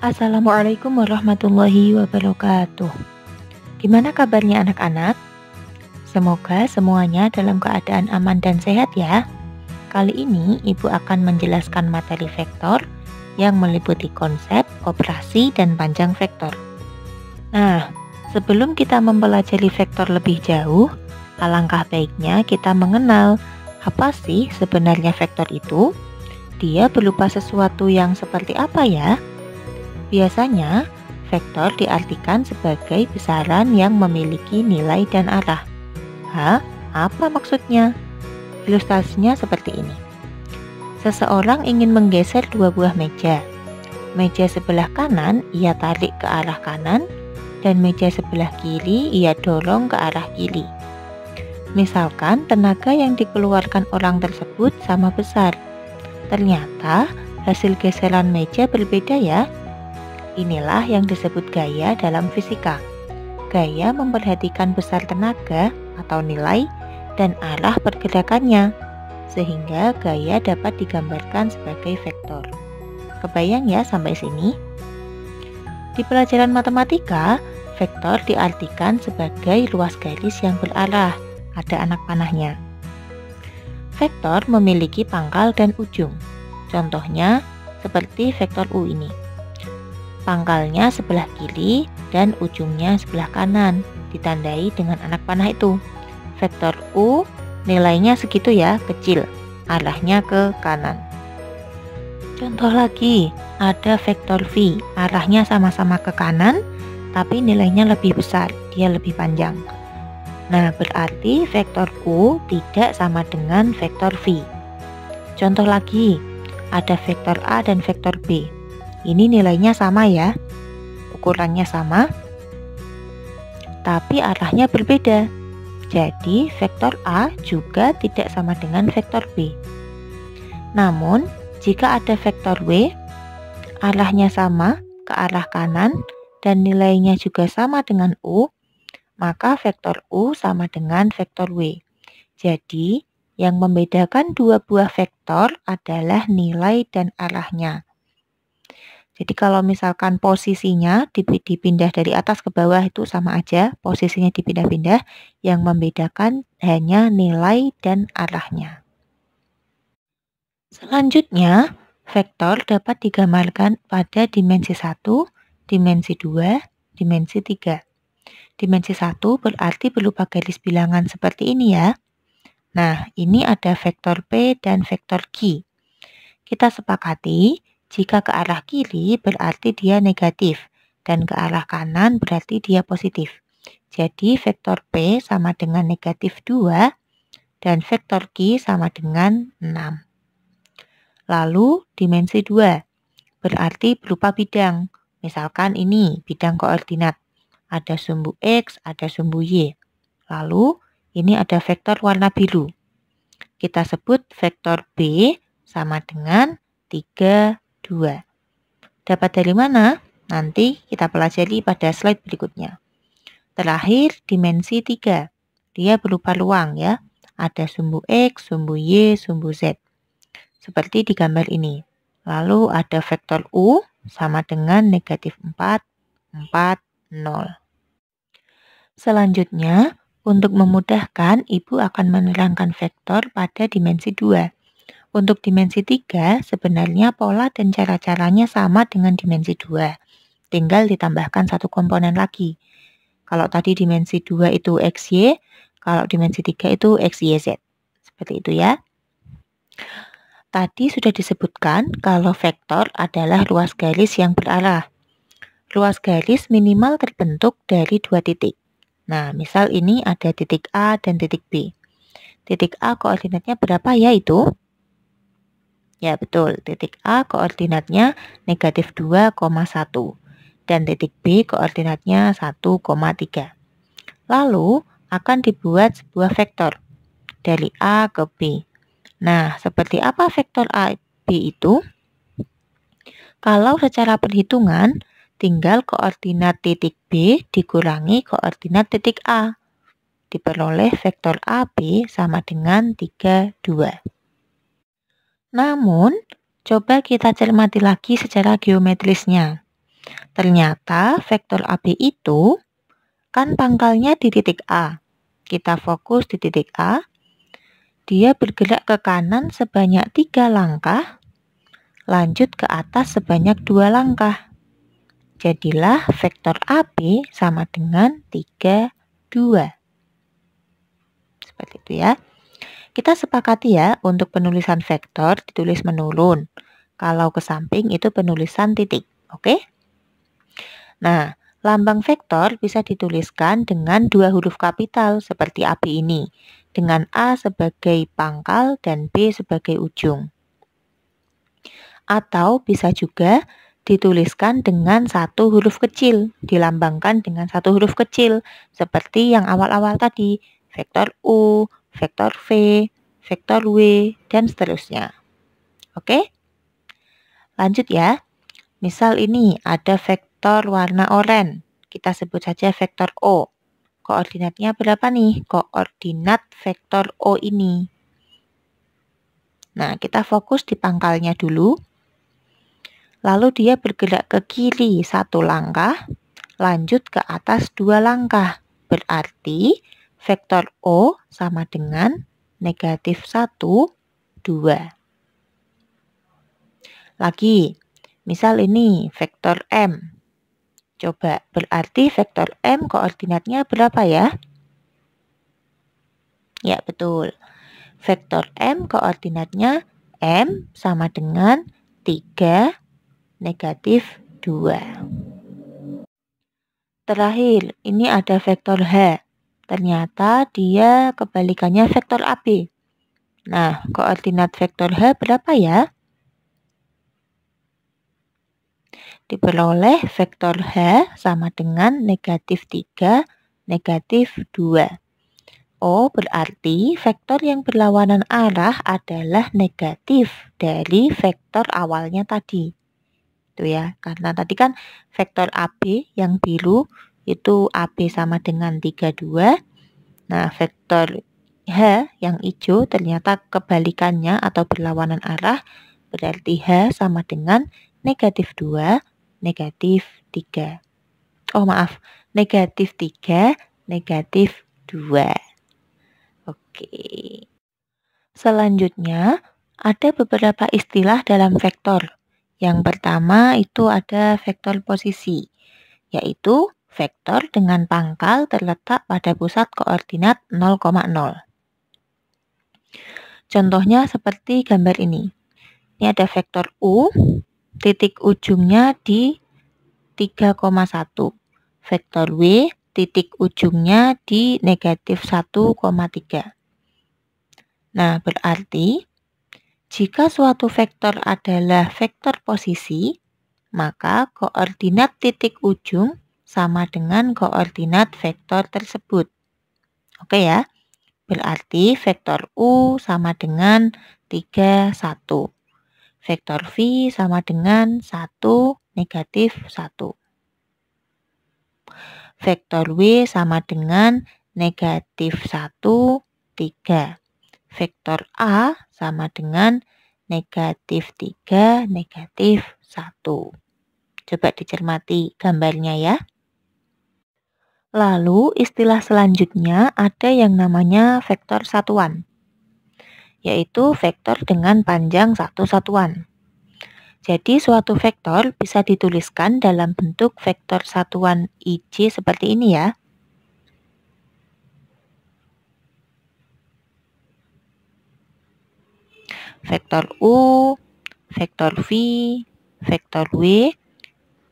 Assalamualaikum warahmatullahi wabarakatuh. Gimana kabarnya anak-anak? Semoga semuanya dalam keadaan aman dan sehat ya. Kali ini Ibu akan menjelaskan materi vektor yang meliputi konsep, operasi, dan panjang vektor. Nah, sebelum kita mempelajari vektor lebih jauh, alangkah baiknya kita mengenal apa sih sebenarnya vektor itu? Dia berupa sesuatu yang seperti apa ya? Biasanya, vektor diartikan sebagai besaran yang memiliki nilai dan arah. Hah? Apa maksudnya? Ilustrasinya seperti ini. Seseorang ingin menggeser dua buah meja. Meja sebelah kanan ia tarik ke arah kanan, dan meja sebelah kiri ia dorong ke arah kiri. Misalkan tenaga yang dikeluarkan orang tersebut sama besar. Ternyata hasil geseran meja berbeda ya. Inilah yang disebut gaya dalam fisika. Gaya memperhatikan besar tenaga atau nilai dan arah pergerakannya, sehingga gaya dapat digambarkan sebagai vektor. Kebayang ya sampai sini? Di pelajaran matematika, vektor diartikan sebagai luas garis yang berarah, ada anak panahnya. Vektor memiliki pangkal dan ujung. Contohnya seperti vektor U ini. Pangkalnya sebelah kiri dan ujungnya sebelah kanan, ditandai dengan anak panah itu. Vektor U nilainya segitu ya, kecil, arahnya ke kanan. Contoh lagi, ada vektor V, arahnya sama-sama ke kanan, tapi nilainya lebih besar, dia lebih panjang. Nah, berarti vektor U tidak sama dengan vektor V. Contoh lagi, ada vektor A dan vektor B. Ini nilainya sama ya, ukurannya sama, tapi arahnya berbeda. Jadi vektor A juga tidak sama dengan vektor B. Namun, jika ada vektor W, arahnya sama ke arah kanan dan nilainya juga sama dengan U, maka vektor U sama dengan vektor W. Jadi, yang membedakan dua buah vektor adalah nilai dan arahnya. Jadi kalau misalkan posisinya dipindah dari atas ke bawah itu sama aja, posisinya dipindah-pindah, yang membedakan hanya nilai dan arahnya. Selanjutnya, vektor dapat digambarkan pada dimensi 1, dimensi 2, dimensi 3. Dimensi 1 berarti berupa garis bilangan seperti ini ya. Nah, ini ada vektor P dan vektor Q. Kita sepakati, jika ke arah kiri berarti dia negatif, dan ke arah kanan berarti dia positif. Jadi vektor P sama dengan negatif 2, dan vektor Q sama dengan 6. Lalu dimensi 2, berarti berupa bidang. Misalkan ini bidang koordinat. Ada sumbu X, ada sumbu Y. Lalu ini ada vektor warna biru. Kita sebut vektor B sama dengan 3, 2. Dapat dari mana? Nanti kita pelajari pada slide berikutnya. Terakhir, dimensi 3. Dia berupa ruang ya. Ada sumbu X, sumbu Y, sumbu Z. Seperti di gambar ini. Lalu ada vektor U sama dengan negatif 4, 4, 0. Selanjutnya, untuk memudahkan, Ibu akan menerangkan vektor pada dimensi 2. Untuk dimensi 3, sebenarnya pola dan cara-caranya sama dengan dimensi 2. Tinggal ditambahkan satu komponen lagi. Kalau tadi dimensi 2 itu XY, kalau dimensi 3 itu XYZ. Seperti itu ya. Tadi sudah disebutkan kalau vektor adalah ruas garis yang berarah. Ruas garis minimal terbentuk dari dua titik. Nah, misal ini ada titik A dan titik B. Titik A koordinatnya berapa ya itu? Ya betul, titik A koordinatnya negatif 2,1 dan titik B koordinatnya 1,3. Lalu akan dibuat sebuah vektor dari A ke B. Nah, seperti apa vektor A B itu? Kalau secara perhitungan, tinggal koordinat titik B dikurangi koordinat titik A. Diperoleh vektor AB sama dengan 3, 2. Namun, coba kita cermati lagi secara geometrisnya. Ternyata vektor AB itu kan pangkalnya di titik A. Kita fokus di titik A. Dia bergerak ke kanan sebanyak 3 langkah, lanjut ke atas sebanyak 2 langkah. Jadilah vektor AB sama dengan 3, 2. Seperti itu ya. Kita sepakati ya, untuk penulisan vektor ditulis menurun. Kalau ke samping itu penulisan titik. Oke? Nah, lambang vektor bisa dituliskan dengan 2 huruf kapital seperti AB ini, dengan A sebagai pangkal dan B sebagai ujung. Atau bisa juga dituliskan dengan 1 huruf kecil, dilambangkan dengan 1 huruf kecil, seperti yang awal-awal tadi, vektor U, vektor V, vektor W, dan seterusnya. Oke? Lanjut ya. Misal ini ada vektor warna oranye. Kita sebut saja vektor O. Koordinatnya berapa nih? Koordinat vektor O ini. Nah, kita fokus di pangkalnya dulu. Lalu dia bergerak ke kiri 1 langkah, lanjut ke atas 2 langkah. Berarti vektor O sama dengan negatif 1, 2. Lagi, misal ini vektor M. Coba, berarti vektor M koordinatnya berapa ya? Ya, betul. Vektor M koordinatnya M sama dengan 3, negatif 2. Terakhir, ini ada vektor H. Ternyata dia kebalikannya vektor AB. Nah, koordinat vektor H berapa ya? Diperoleh vektor H sama dengan negatif 3, negatif 2. Oh, berarti vektor yang berlawanan arah adalah negatif dari vektor awalnya tadi. Itu ya, karena tadi kan vektor AB yang biru itu AB sama dengan 3, 2. Nah, vektor H yang hijau ternyata kebalikannya atau berlawanan arah, berarti H sama dengan negatif 2, negatif 3. Oh maaf, negatif 3, negatif 2. Oke. Selanjutnya, ada beberapa istilah dalam vektor. Yang pertama itu ada vektor posisi, yaitu vektor dengan pangkal terletak pada pusat koordinat 0,0. Contohnya seperti gambar ini. Ini ada vektor U, titik ujungnya di 3,1. Vektor W, titik ujungnya di negatif 1,3. Nah, berarti jika suatu vektor adalah vektor posisi, maka koordinat titik ujung sama dengan koordinat vektor tersebut. Oke ya, berarti vektor U sama dengan 3, 1. Vektor V sama dengan 1, negatif 1. Vektor W sama dengan negatif 1, 3. Vektor A sama dengan negatif 3, negatif 1. Coba dicermati gambarnya ya. Lalu istilah selanjutnya ada yang namanya vektor satuan, yaitu vektor dengan panjang 1 satuan. Jadi suatu vektor bisa dituliskan dalam bentuk vektor satuan IJ seperti ini ya. Vektor U, vektor V, vektor W.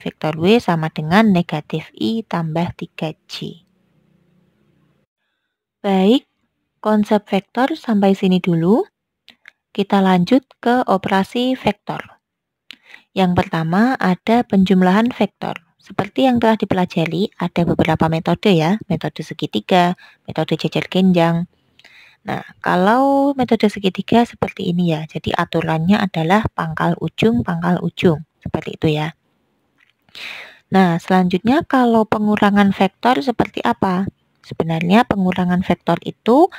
Vektor W sama dengan negatif I tambah 3J. Baik, konsep vektor sampai sini dulu. Kita lanjut ke operasi vektor. Yang pertama ada penjumlahan vektor. Seperti yang telah dipelajari, ada beberapa metode ya. Metode segitiga, metode jejer genjang. Nah, kalau metode segitiga seperti ini ya. Jadi aturannya adalah pangkal ujung, seperti itu ya. Nah, selanjutnya kalau pengurangan vektor seperti apa? Sebenarnya pengurangan vektor itu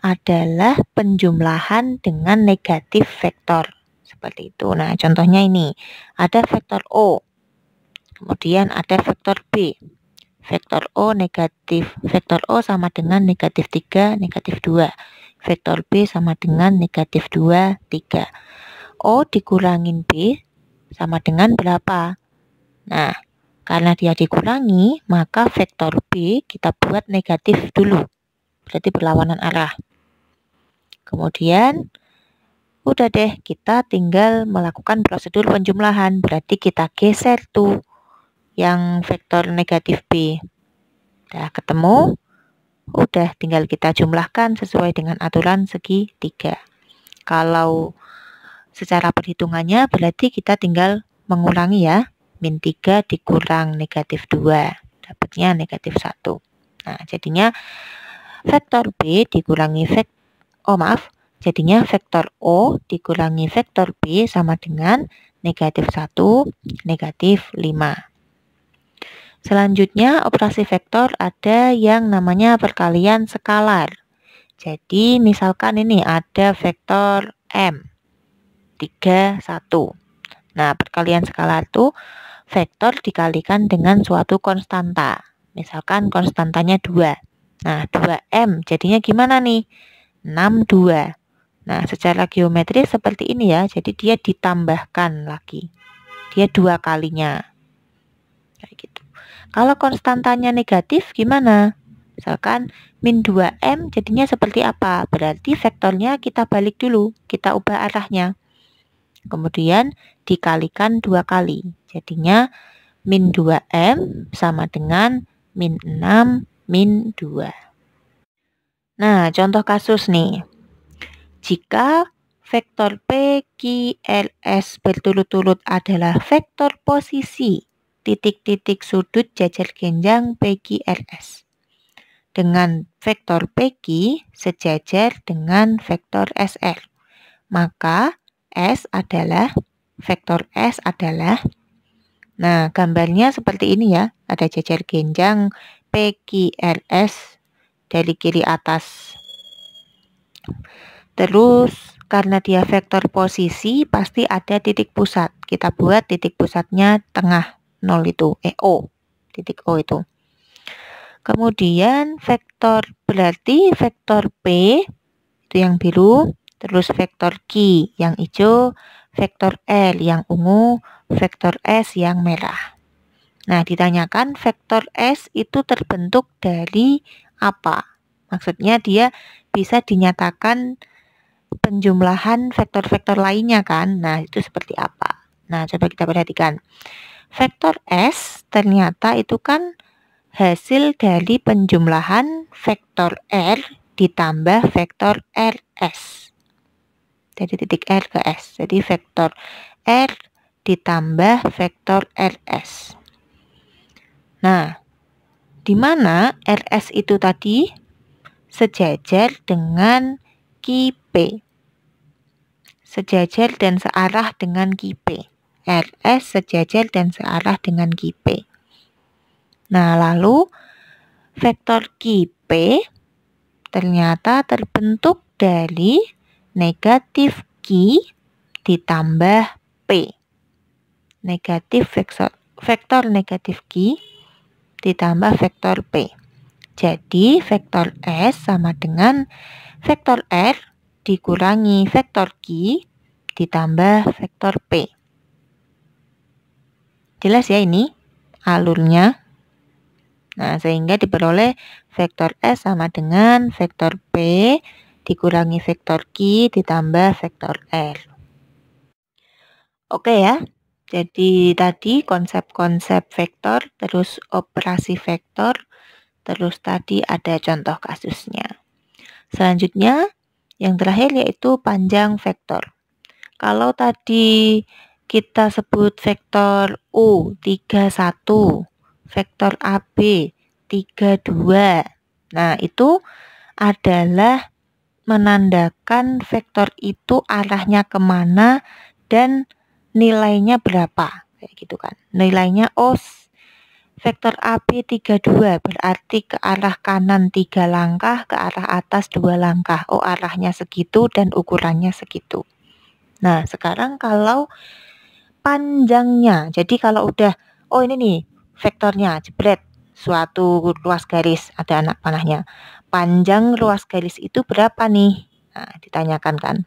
adalah penjumlahan dengan negatif vektor. Seperti itu. Nah, contohnya ini. Ada vektor O. Kemudian ada vektor B. Vektor O negatif. Vektor O sama dengan negatif 3, negatif 2. Vektor B sama dengan negatif 2, 3. O dikurangin B sama dengan berapa? Nah, karena dia dikurangi, maka vektor B kita buat negatif dulu. Berarti berlawanan arah. Kemudian, udah deh, kita tinggal melakukan prosedur penjumlahan. Berarti kita geser tuh yang vektor negatif B. Udah ketemu, udah tinggal kita jumlahkan sesuai dengan aturan segitiga. Kalau secara perhitungannya berarti kita tinggal mengurangi ya. Min 3 dikurang negatif 2, dapatnya negatif 1. Nah, jadinya vektor B dikurangi jadinya vektor O dikurangi vektor B sama dengan negatif 1, negatif 5. Selanjutnya, operasi vektor ada yang namanya perkalian skalar. Jadi, misalkan ini ada vektor M, 3, 1. Nah, perkalian skalar itu vektor dikalikan dengan suatu konstanta. Misalkan konstantanya 2. Nah, 2M jadinya gimana nih? 6, 2. Nah, secara geometris seperti ini ya. Jadi, dia ditambahkan lagi. Dia 2 kalinya. Kayak gitu. Kalau konstantanya negatif gimana? Misalkan min 2M jadinya seperti apa? Berarti vektornya kita balik dulu, kita ubah arahnya. Kemudian dikalikan 2 kali. Jadinya min 2M sama dengan min 6 min 2. Nah, contoh kasus nih. Jika vektor P, Q, R, S berturut-turut adalah vektor posisi titik-titik sudut jajar genjang PQRS dengan vektor PQ sejajar dengan vektor SR, maka vektor S adalah, nah gambarnya seperti ini ya, ada jajar genjang PQRS dari kiri atas. Terus karena dia vektor posisi pasti ada titik pusat, kita buat titik pusatnya tengah 0 itu, O, titik O itu. Kemudian vektor, berarti vektor P itu yang biru, terus vektor Q yang hijau, vektor L yang ungu, vektor S yang merah. Nah, ditanyakan vektor S itu terbentuk dari apa? Maksudnya dia bisa dinyatakan penjumlahan vektor-vektor lainnya kan? Nah, itu seperti apa? Nah, coba kita perhatikan. Vektor S ternyata itu kan hasil dari penjumlahan vektor R ditambah vektor RS. Dari titik R ke S. Jadi vektor R ditambah vektor RS. Nah, di mana RS itu tadi sejajar dengan QP. Sejajar dan searah dengan QP. RS sejajar dan searah dengan QP. Nah, lalu vektor QP ternyata terbentuk dari negatif Q ditambah P. Vektor negatif Q ditambah vektor P. Jadi vektor S sama dengan vektor R dikurangi vektor Q ditambah vektor P. Jelas ya ini alurnya. Nah, sehingga diperoleh vektor S sama dengan vektor P dikurangi vektor Q ditambah vektor R. Oke ya. Jadi tadi konsep-konsep vektor, terus operasi vektor, terus tadi ada contoh kasusnya. Selanjutnya yang terakhir yaitu panjang vektor. Kalau tadi kita sebut vektor U 31, vektor AB 32. Nah, itu adalah menandakan vektor itu arahnya kemana dan nilainya berapa. Kayak gitu kan. Nilainya vektor AB 32 berarti ke arah kanan 3 langkah, ke arah atas 2 langkah. Arahnya segitu dan ukurannya segitu. Nah, sekarang kalau panjangnya, jadi kalau udah Oh ini nih vektornya, jebret, suatu ruas garis, ada anak panahnya. Panjang ruas garis itu berapa nih? Nah, ditanyakan kan.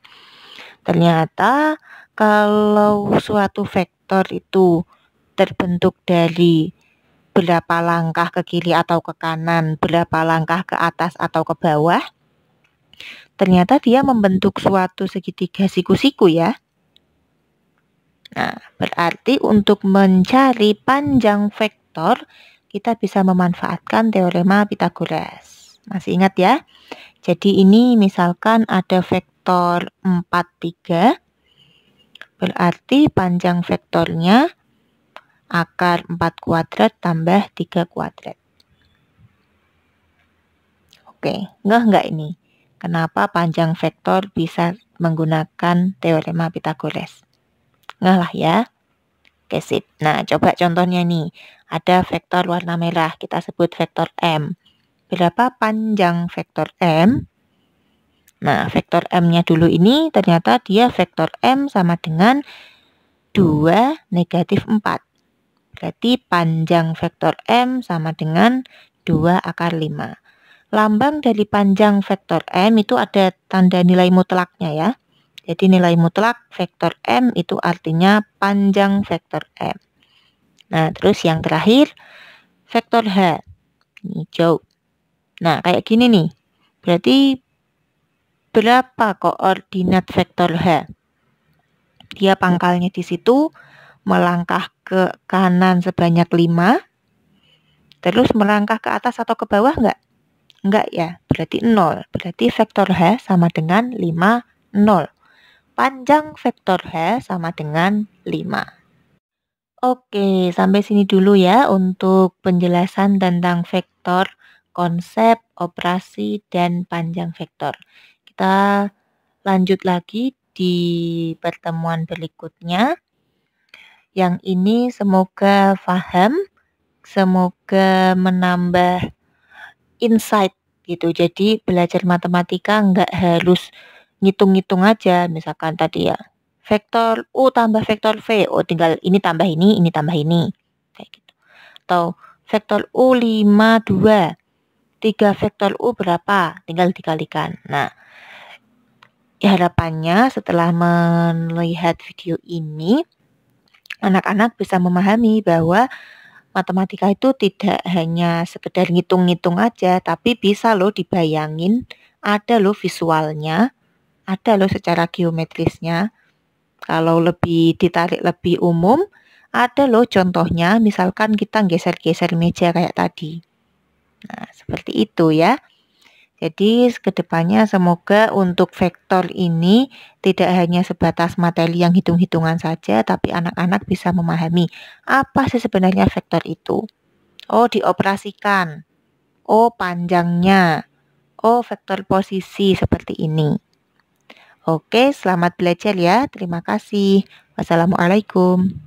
Ternyata kalau suatu vektor itu terbentuk dari berapa langkah ke kiri atau ke kanan, berapa langkah ke atas atau ke bawah, ternyata dia membentuk suatu segitiga siku-siku ya. Nah, berarti untuk mencari panjang vektor, kita bisa memanfaatkan teorema Pythagoras. Masih ingat ya? Jadi ini misalkan ada vektor 4, 3, berarti panjang vektornya akar 4 kuadrat tambah 3 kuadrat. Oke, nggak ini? Kenapa panjang vektor bisa menggunakan teorema Pythagoras? Nggak lah ya? Oke, sip. Nah, coba contohnya nih. Ada vektor warna merah, kita sebut vektor M. Berapa panjang vektor M? Nah, vektor M-nya dulu ini ternyata dia vektor M sama dengan 2 negatif 4. Berarti panjang vektor M sama dengan 2 akar 5. Lambang dari panjang vektor M itu ada tanda nilai mutlaknya ya. Jadi nilai mutlak vektor M itu artinya panjang vektor M. Nah, terus yang terakhir vektor H. Ini hijau. Nah, kayak gini nih. Berarti berapa koordinat vektor H? Dia pangkalnya di situ, melangkah ke kanan sebanyak 5, terus melangkah ke atas atau ke bawah enggak? Enggak ya, berarti 0. Berarti vektor H sama dengan 5, 0. Panjang vektor H sama dengan 5. Oke, sampai sini dulu ya untuk penjelasan tentang vektor, konsep, operasi, dan panjang vektor. Kita lanjut lagi di pertemuan berikutnya. Yang ini semoga paham, semoga menambah insight gitu. Jadi belajar matematika nggak harus ngitung-ngitung aja. Misalkan tadi ya, vektor U tambah vektor V, oh tinggal ini tambah ini tambah ini. Kayak gitu. Atau vektor U 5, 2, 3 vektor U berapa? Tinggal dikalikan. Nah, harapannya setelah melihat video ini, anak-anak bisa memahami bahwa matematika itu tidak hanya sekedar ngitung-ngitung aja, tapi bisa loh dibayangin, ada loh visualnya, ada loh secara geometrisnya. Kalau lebih ditarik lebih umum, ada loh contohnya, misalkan kita geser-geser meja kayak tadi. Nah, seperti itu ya. Jadi kedepannya semoga untuk vektor ini tidak hanya sebatas materi yang hitung-hitungan saja, tapi anak-anak bisa memahami apa sih sebenarnya vektor itu. Oh, dioperasikan. Oh, panjangnya. Oh, vektor posisi seperti ini. Oke, selamat belajar ya. Terima kasih. Wassalamualaikum.